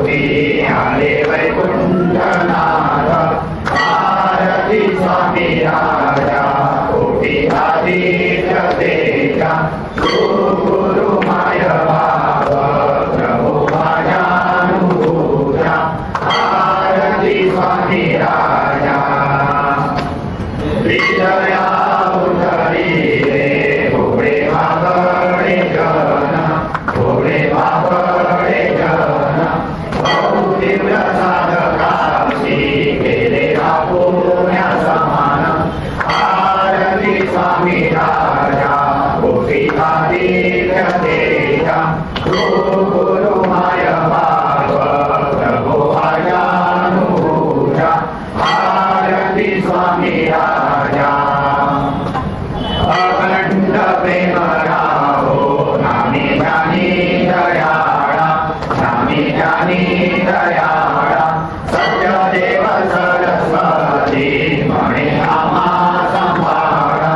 कोटी आले वैकुंठनाथ आरती स्वामी राजा कोटी आदित्य तेजा गुरु माय भाव प्रभु माझ्यानुभूजा आरती स्वामी राजा विजया उधरी रे भोळे मागणे जन भोळे मागणे जन तीव्र साधकाशी केले पुण्या समान आरती स्वामी राजा कोटी आदित्य तेजा गुरु माय भाव प्रभु माझ्यानुभूजा आरती स्वामी राजा अखंड प्रेम राहो नामी जानी दयाळा नामी जानी दयाळा सत्य देव सरस्वती म्हणे आम्हा सांभाळा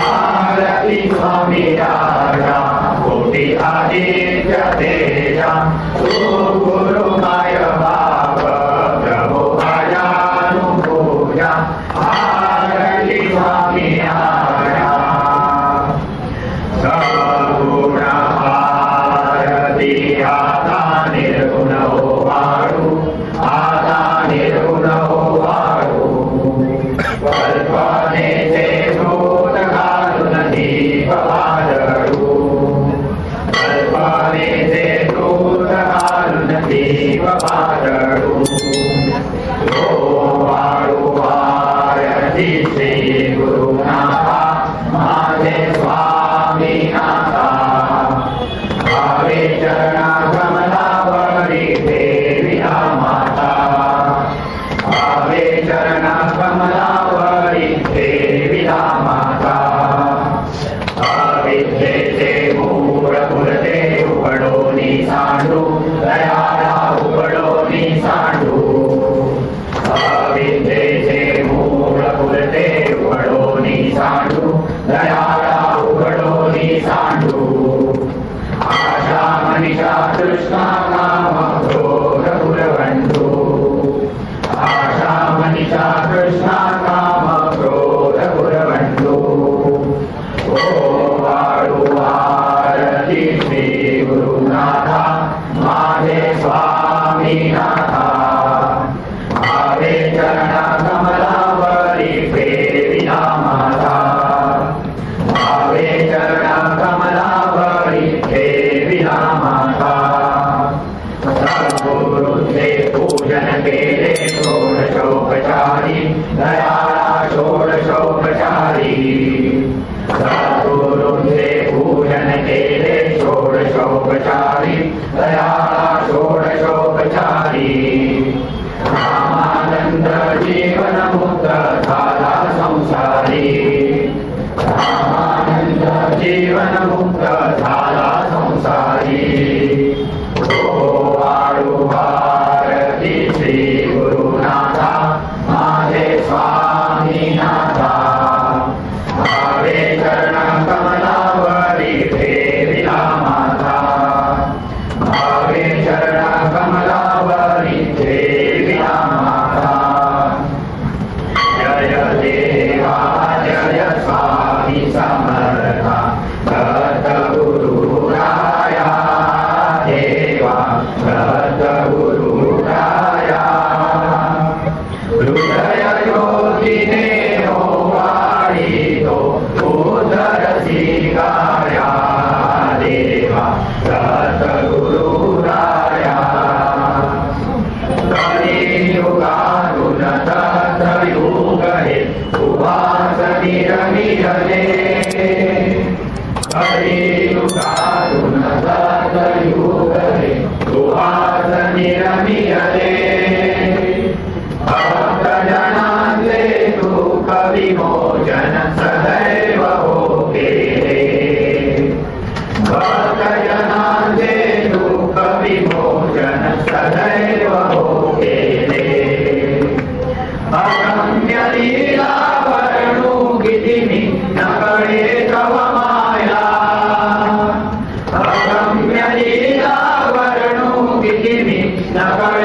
आरती स्वामी राजा कोटी आदित्य तेजा गुरु माय भाव प्रभु माझ्यानुभूजा आरती स्वामी राजा सगुण आरती आता निर्गुण वाळू आता निर्गुण वाळू कल्पनेचे भूत घालून दीप वादळू कल्पनेचे भूत घालून दीप वादळू वाळू आरती श्री गुरुनाथा माझे स्वामी नाथा भावे चरणा कमलावरी देविया माता भावे चरणा कमलावरी देविया माता अविद्येचे मूळ फुलते उघडोनी सांडू दयाळा उघडोनी सांडू अविद्येचे मूळ फुलते उघडोनी सांडू दयाळा उघडोनी सांडू आशा मनीषा कृष्णा काम क्रोध पुरवंडू आशा मनीषा कृष्णा काम क्रोध पुरवंडू ओ वाळू आरती श्री गुरुनाथा माझे स्वामी नाथा भावे चरणा कमलावरी फेरिला माता भावे चरणा कमलावरी फेरिला माता सद्गुरुचे पूजन केले षोडशोपचारी दयाळा षोडशोपचारी सद्गुरुचे पूजन केले षोडशोपचारी दयाळा षोडशोपचारी रामानंद जीवन मुक्त झाला संसारी रामानंद जीवन मुक्त झाला संसारी ओ वाळू आरती श्री गुरुनाथा माझे स्वामी नाथा भावे चरणा कमलावरी ठेविला माता भावे चरणा कमलावरी ठेविला माता जय देवा जय स्वामी समर्था भक्त गुरु राया देवा भक्त गुरु राया हृदय ज्योतीने वाणी तो उदरसी गाया देवा भक्त गुरु राया कलियुगानुन तत्रयुग हे उवास निरमिरले कलियुगानुन तत्रयुग हे उवास निरमिरले भक्तजनांचे दुःख विमोचन सदैव होते भक्तजनांचे दुःख विमोचन सदैव होते अगम्य लीला वर्णू गिरिनी नकळे तव माया अगम्य लीला वर्णू गिरिनी नकळे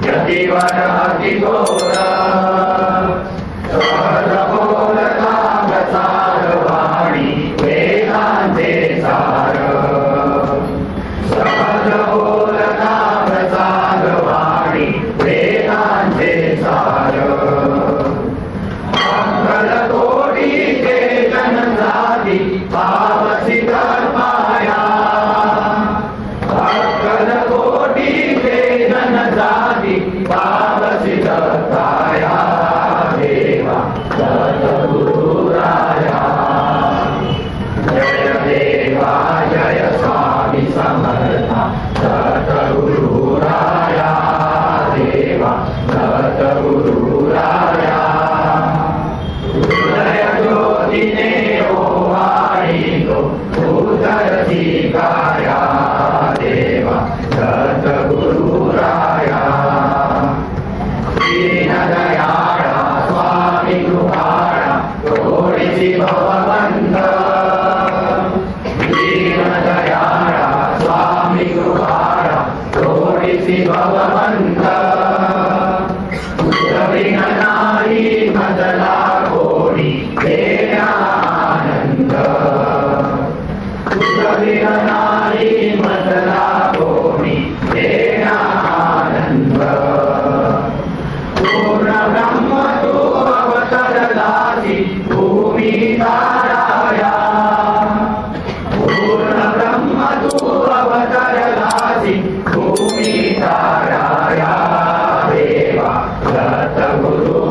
यतिवर अति घोर सहज बोलता प्रसार वाणी वेदांचे सार सहज बोलता प्रसार वाणी वेदांचे सार मंगल कोटीचे जनजाती पावसी धर्माया मंगल कोटीचे जनजाती पावसी धर्माया देवा सद्गुरुराया जय देवा जय स्वामी समर्था सद्गुरुराया देवा सद्गुरुराया हृदय ज्योतीने ओवाळीतो उदरती काया देवा सद्गुरुराया दीनदयाळा स्वामी कृपाळा थोडीशी भवबंध दीनदयाळा स्वामी कृपाळा थोडीशी भवबंध तुझविन नाही मजला कोणी देण्यानंद तुझविन नाही मजला कोणी देण्यानंद पूर्ण ब्रह्म तू अवतरलासी भूमी ताराया पूर्ण ब्रह्म तू अवतरलासी भूमी ताराया देवा सद्गुरु